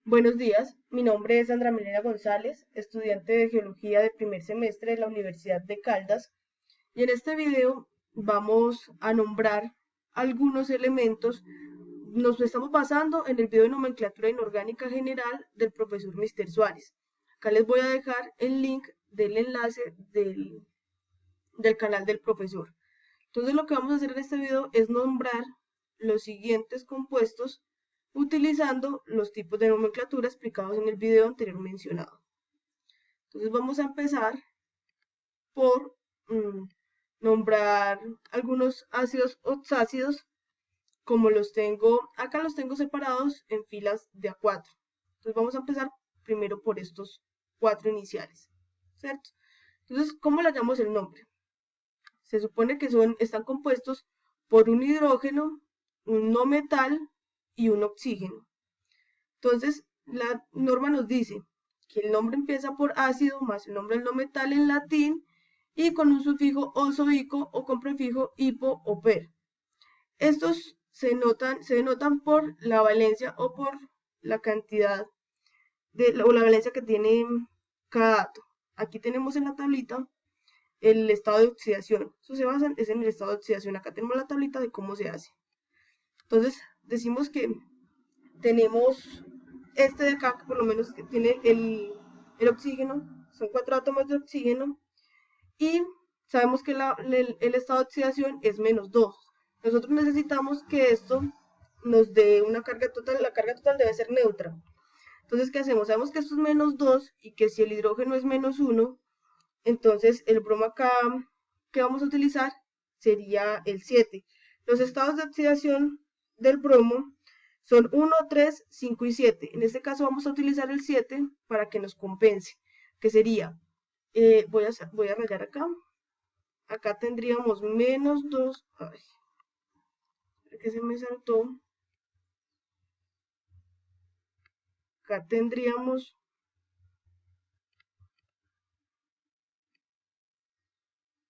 Buenos días, mi nombre es Sandra Milena González, estudiante de Geología de primer semestre de la Universidad de Caldas, y en este video vamos a nombrar algunos elementos. Nos estamos basando en el video de nomenclatura inorgánica general del profesor Mr. Suárez. Acá les voy a dejar el link del enlace del canal del profesor. Entonces lo que vamos a hacer en este video es nombrar los siguientes compuestos utilizando los tipos de nomenclatura explicados en el video anterior mencionado. Entonces vamos a empezar por nombrar algunos ácidos oxácidos, como acá los tengo separados en filas de a 4. Entonces vamos a empezar primero por estos 4 iniciales, ¿cierto? Entonces, ¿cómo le llamamos el nombre? Se supone que están compuestos por un hidrógeno, un no metal y un oxígeno. Entonces, la norma nos dice que el nombre empieza por ácido más el nombre del no metal en latín y con un sufijo oso-ico o con prefijo hipo o per. Estos se denotan por la valencia o por la cantidad o la valencia que tiene cada átomo. Aquí tenemos en la tablita el estado de oxidación. Eso se basa en el estado de oxidación. Acá tenemos la tablita de cómo se hace. Entonces, decimos que tenemos este de acá, que por lo menos que tiene el oxígeno, son 4 átomos de oxígeno, y sabemos que el estado de oxidación es -2. Nosotros necesitamos que esto nos dé una carga total, la carga total debe ser neutra. Entonces, ¿qué hacemos? Sabemos que esto es -2 y que si el hidrógeno es -1, entonces el bromo acá que vamos a utilizar sería el 7. Los estados de oxidación del bromo son 1, 3, 5 y 7. En este caso vamos a utilizar el 7 para que nos compense, que sería, voy a rayar acá. Acá tendríamos -2, ay, que se me saltó. Acá tendríamos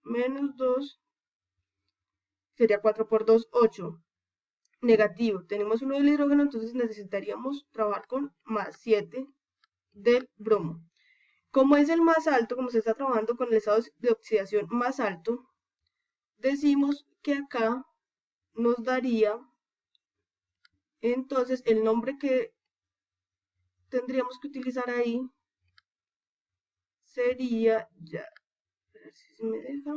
-2, sería 4 por 2, 8. Negativo, tenemos uno del hidrógeno, entonces necesitaríamos trabajar con +7 del bromo. Como es el más alto, como se está trabajando con el estado de oxidación más alto, decimos que acá nos daría, entonces el nombre que tendríamos que utilizar ahí sería, ya, a ver si se me deja,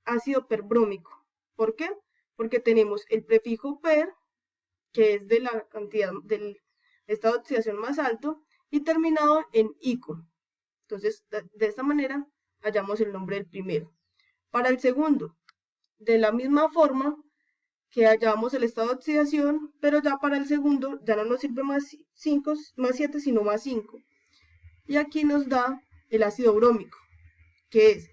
ácido perbrómico. ¿Por qué? Porque tenemos el prefijo per, que es de la cantidad del estado de oxidación más alto, y terminado en ico. Entonces, de esta manera hallamos el nombre del primero. Para el segundo, de la misma forma que hallamos el estado de oxidación, pero ya para el segundo ya no nos sirve más 7, sino +5. Y aquí nos da el ácido brómico, que es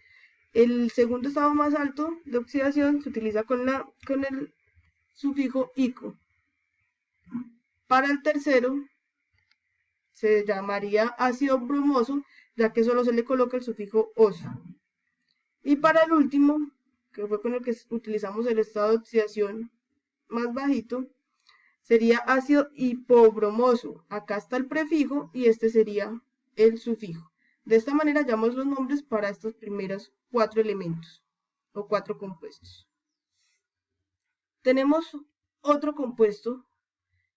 el segundo estado más alto de oxidación, se utiliza con el sufijo ico. Para el tercero se llamaría ácido bromoso, ya que solo se le coloca el sufijo oso. Y para el último, que fue con el que utilizamos el estado de oxidación más bajito, sería ácido hipobromoso. Acá está el prefijo y este sería el sufijo. De esta manera hallamos los nombres para estos primeros 4 elementos o 4 compuestos. Tenemos otro compuesto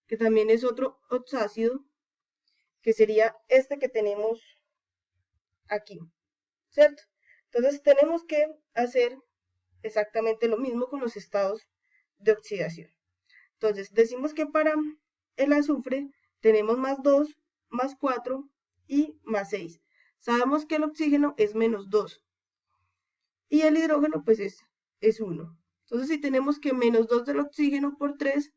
que también es otro oxácido, que sería este que tenemos aquí, ¿cierto? Entonces tenemos que hacer exactamente lo mismo con los estados de oxidación. Entonces decimos que para el azufre tenemos +2, +4 y +6. Sabemos que el oxígeno es -2 y el hidrógeno pues es 1. Entonces si tenemos que -2 del oxígeno por 3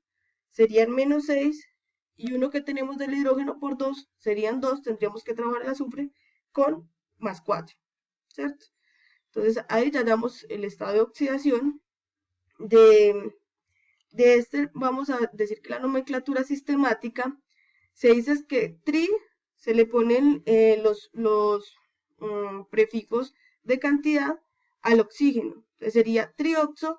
serían -6 y 1 que tenemos del hidrógeno por 2 serían 2, tendríamos que trabajar el azufre con +4, ¿cierto? Entonces ahí ya damos el estado de oxidación. De este vamos a decir que la nomenclatura sistemática se dice que tri se le ponen los prefijos de cantidad al oxígeno. Entonces sería trioxo.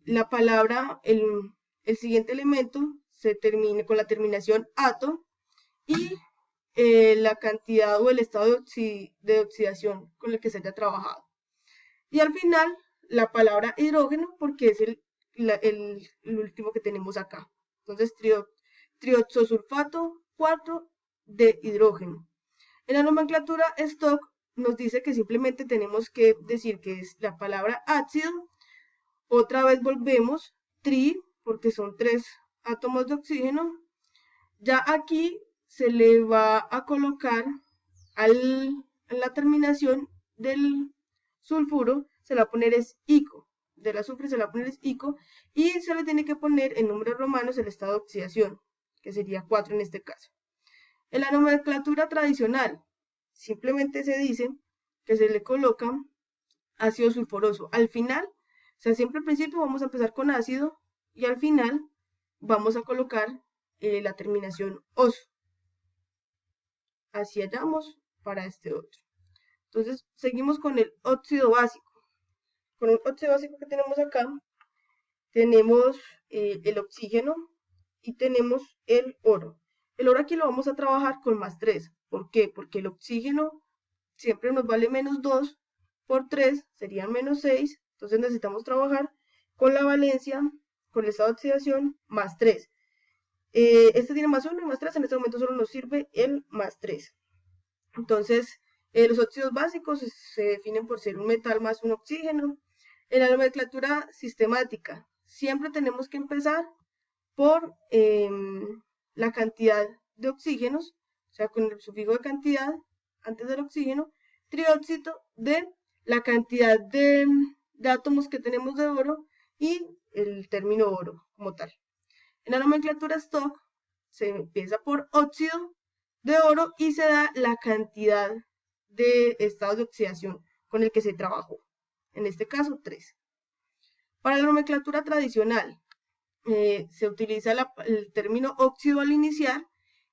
La palabra, el siguiente elemento se termina con la terminación ato y la cantidad o el estado de oxidación con el que se haya trabajado. Y al final, la palabra hidrógeno, porque es el último que tenemos acá. Entonces, trioxosulfato 4 de hidrógeno. En la nomenclatura stock nos dice que simplemente tenemos que decir que es la palabra ácido. Otra vez volvemos, tri, porque son 3 átomos de oxígeno. Ya aquí se le va a colocar en la terminación del sulfuro, se le va a poner es ico, del azufre se le va a poner es ico, y se le tiene que poner en números romanos el estado de oxidación, que sería 4 en este caso. En la nomenclatura tradicional, simplemente se dice que se le coloca ácido sulfuroso. Al final, o sea, siempre al principio vamos a empezar con ácido y al final vamos a colocar la terminación oso. Así hallamos para este otro. Entonces, seguimos con el óxido básico. Con el óxido básico que tenemos acá, tenemos el oxígeno y tenemos el oro. El oro aquí lo vamos a trabajar con más 3. ¿Por qué? Porque el oxígeno siempre nos vale menos 2 por 3, serían menos 6. Entonces necesitamos trabajar con la valencia, con el estado de oxidación, más 3. Este tiene más 1 y más 3, en este momento solo nos sirve el más 3. Entonces, los óxidos básicos se definen por ser un metal más un oxígeno. En la nomenclatura sistemática, siempre tenemos que empezar por la cantidad de oxígenos, o sea, con el sufijo de cantidad antes del oxígeno, trióxido de la cantidad de átomos que tenemos de oro y el término oro como tal. En la nomenclatura stock se empieza por óxido de oro y se da la cantidad de estados de oxidación con el que se trabajó. En este caso, 3. Para la nomenclatura tradicional, se utiliza el término óxido al iniciar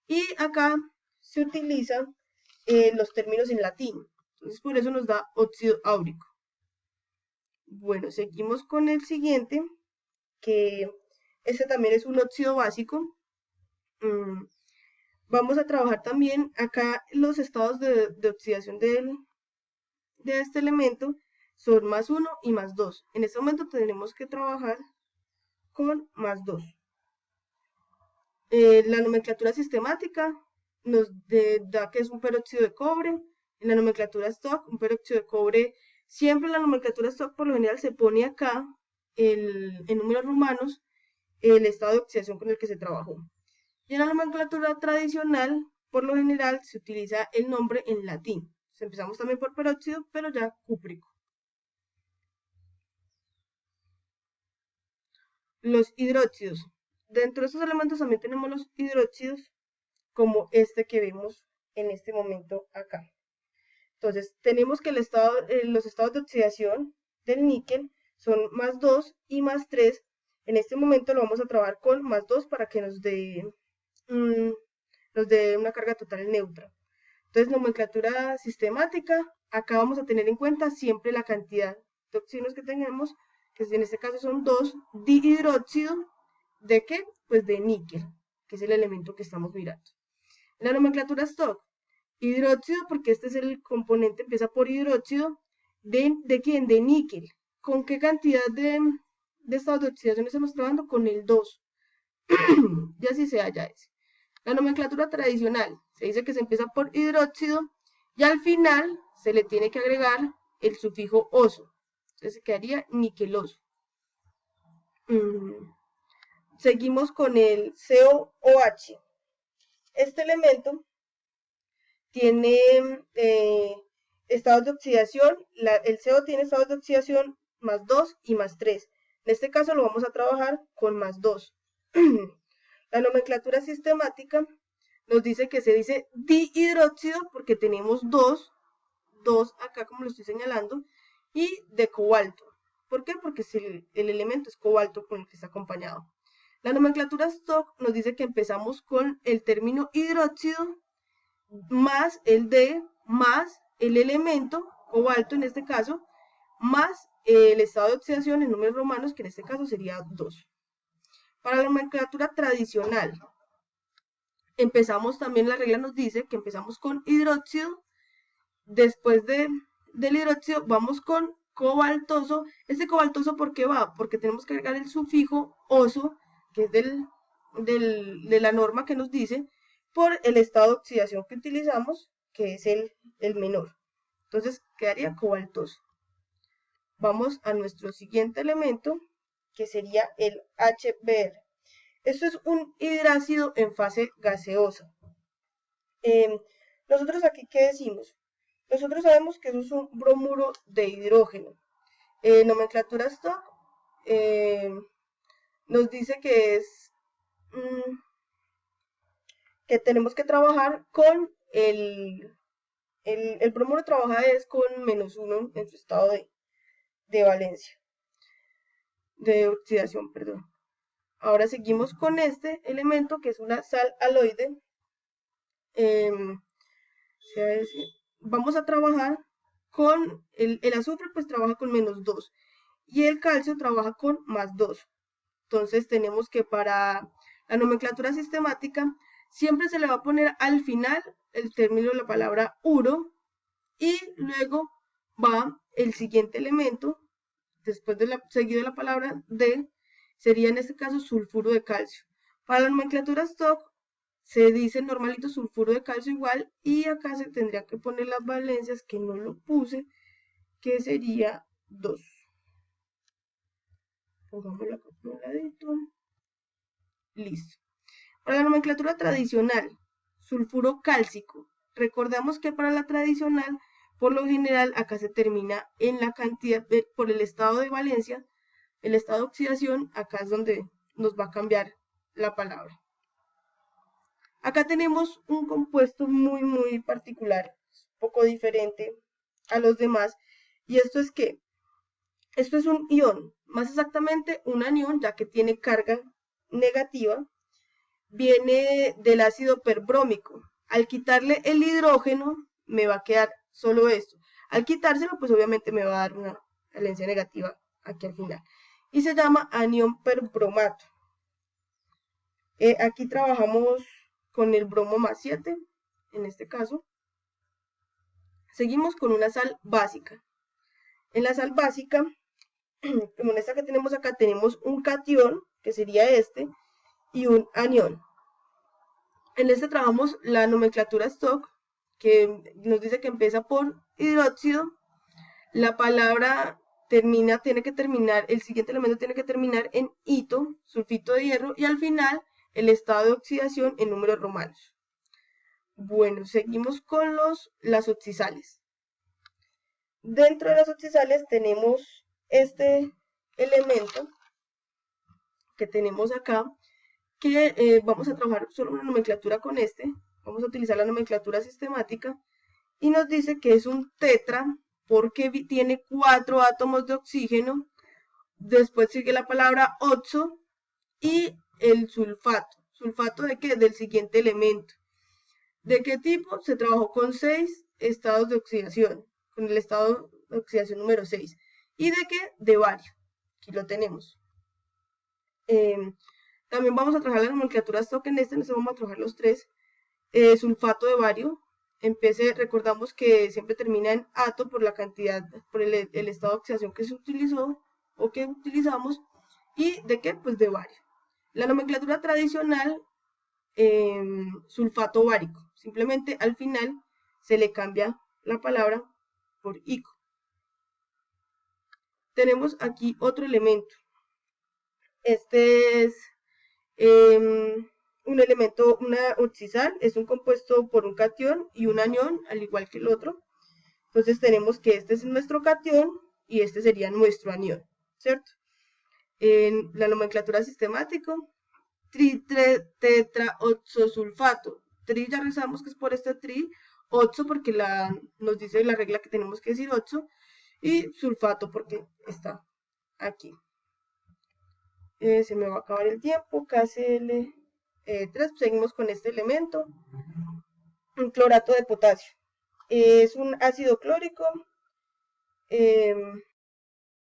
y acá se utilizan los términos en latín. Entonces, por eso nos da óxido áurico. Bueno, seguimos con el siguiente, que este también es un óxido básico. Vamos a trabajar también acá los estados de oxidación de este elemento son más 1 y más 2. En este momento tenemos que trabajar con más 2. La nomenclatura sistemática nos da que es un peróxido de cobre. En la nomenclatura stock, un peróxido de cobre, siempre en la nomenclatura stock por lo general se pone acá en números romanos el estado de oxidación con el que se trabajó. Y en la nomenclatura tradicional, por lo general, se utiliza el nombre en latín. Entonces, empezamos también por peróxido, pero ya cúprico. Los hidróxidos. Dentro de estos elementos también tenemos los hidróxidos, como este que vemos en este momento acá. Entonces, tenemos que los estados de oxidación del níquel son más 2 y más 3. En este momento lo vamos a trabajar con más 2 para que nos dé una carga total neutra. Entonces, nomenclatura sistemática, acá vamos a tener en cuenta siempre la cantidad de oxígenos que tenemos, que en este caso son 2 dihidróxido, ¿de qué? Pues de níquel, que es el elemento que estamos mirando. La nomenclatura stock, hidróxido, porque este es el componente, empieza por hidróxido, ¿de quién? De níquel. ¿Con qué cantidad de estado de oxidación estamos trabajando? Con el 2. Ya así se halla ese. La nomenclatura tradicional se dice que se empieza por hidróxido y al final se le tiene que agregar el sufijo oso. Entonces se quedaría niqueloso. Seguimos con el COOH. Este elemento tiene estados de oxidación. El CO tiene estados de oxidación más 2 y más 3. En este caso lo vamos a trabajar con más 2. La nomenclatura sistemática nos dice que se dice dihidróxido porque tenemos dos acá como lo estoy señalando, y de cobalto. ¿Por qué? Porque el elemento es cobalto con el que está acompañado. La nomenclatura stock nos dice que empezamos con el término hidróxido más el D más el elemento, cobalto en este caso, más el estado de oxidación en números romanos, que en este caso sería 2. Para la nomenclatura tradicional, empezamos también, la regla nos dice que empezamos con hidróxido, después del hidróxido vamos con cobaltoso. Este cobaltoso, ¿por qué va? Porque tenemos que agregar el sufijo oso, que es de la norma que nos dice, por el estado de oxidación que utilizamos, que es el menor. Entonces quedaría cobaltoso. Vamos a nuestro siguiente elemento, que sería el HBr. Esto es un hidrácido en fase gaseosa. Nosotros aquí, ¿qué decimos? Nosotros sabemos que eso es un bromuro de hidrógeno. Nomenclatura stock nos dice que es que tenemos que trabajar con el bromuro trabaja es con -1 en su estado de valencia, de oxidación, perdón. Ahora seguimos con este elemento que es una sal aloide. Vamos a trabajar con el azufre, pues trabaja con -2 y el calcio trabaja con +2. Entonces tenemos que para la nomenclatura sistemática siempre se le va a poner al final el término de la palabra uro y luego va el siguiente elemento después seguido de la palabra de, sería en este caso sulfuro de calcio. Para la nomenclatura stock se dice normalito sulfuro de calcio igual y acá se tendría que poner las valencias que no lo puse, que sería 2. Pongámoslo acá por un ladito. Listo. Para la nomenclatura tradicional, sulfuro cálcico. Recordamos que para la tradicional, por lo general, acá se termina en la cantidad, por el estado de valencia, el estado de oxidación, acá es donde nos va a cambiar la palabra. Acá tenemos un compuesto muy particular, un poco diferente a los demás, y esto es que esto es un ion, más exactamente un anión, ya que tiene carga negativa, viene del ácido perbrómico. Al quitarle el hidrógeno, me va a quedar solo esto. Al quitárselo, pues obviamente me va a dar una valencia negativa aquí al final. Y se llama anión perbromato. Aquí trabajamos con el bromo +7, en este caso. Seguimos con una sal básica. En la sal básica, como en esta que tenemos acá, tenemos un catión, que sería este, y un anión. En este trabajamos la nomenclatura stock, que nos dice que empieza por hidróxido. La palabra tiene que terminar, el siguiente elemento tiene que terminar en ito, sulfito de hierro, y al final el estado de oxidación en números romanos. Bueno, seguimos con las oxisales. Dentro de las oxisales tenemos este elemento que tenemos acá, que vamos a trabajar solo una nomenclatura con este. Vamos a utilizar la nomenclatura sistemática y nos dice que es un tetra porque tiene 4 átomos de oxígeno. Después sigue la palabra oxo y el sulfato. ¿Sulfato de qué? Del siguiente elemento. ¿De qué tipo? Se trabajó con 6 estados de oxidación, con el estado de oxidación número 6. ¿Y de qué? De bario. Aquí lo tenemos. También vamos a trabajar la nomenclatura stock en este vamos a trabajar los 3. Sulfato de bario. Recordamos que siempre termina en ato por la cantidad, por el estado de oxidación que se utilizó o que utilizamos. ¿Y de qué? Pues de bario. La nomenclatura tradicional, sulfato bárico. Simplemente al final se le cambia la palabra por ico. Tenemos aquí otro elemento. Este es un elemento, una oxisal, es un compuesto por un catión y un anión, al igual que el otro. Entonces tenemos que este es nuestro catión y este sería nuestro anión, ¿cierto? En la nomenclatura sistemática, tetraoxosulfato. Tri ya revisamos que es por este tri, oxo porque nos dice la regla que tenemos que decir oxo, y sulfato porque está aquí. Se me va a acabar el tiempo, KCl3, seguimos con este elemento, un clorato de potasio. Es un ácido clórico,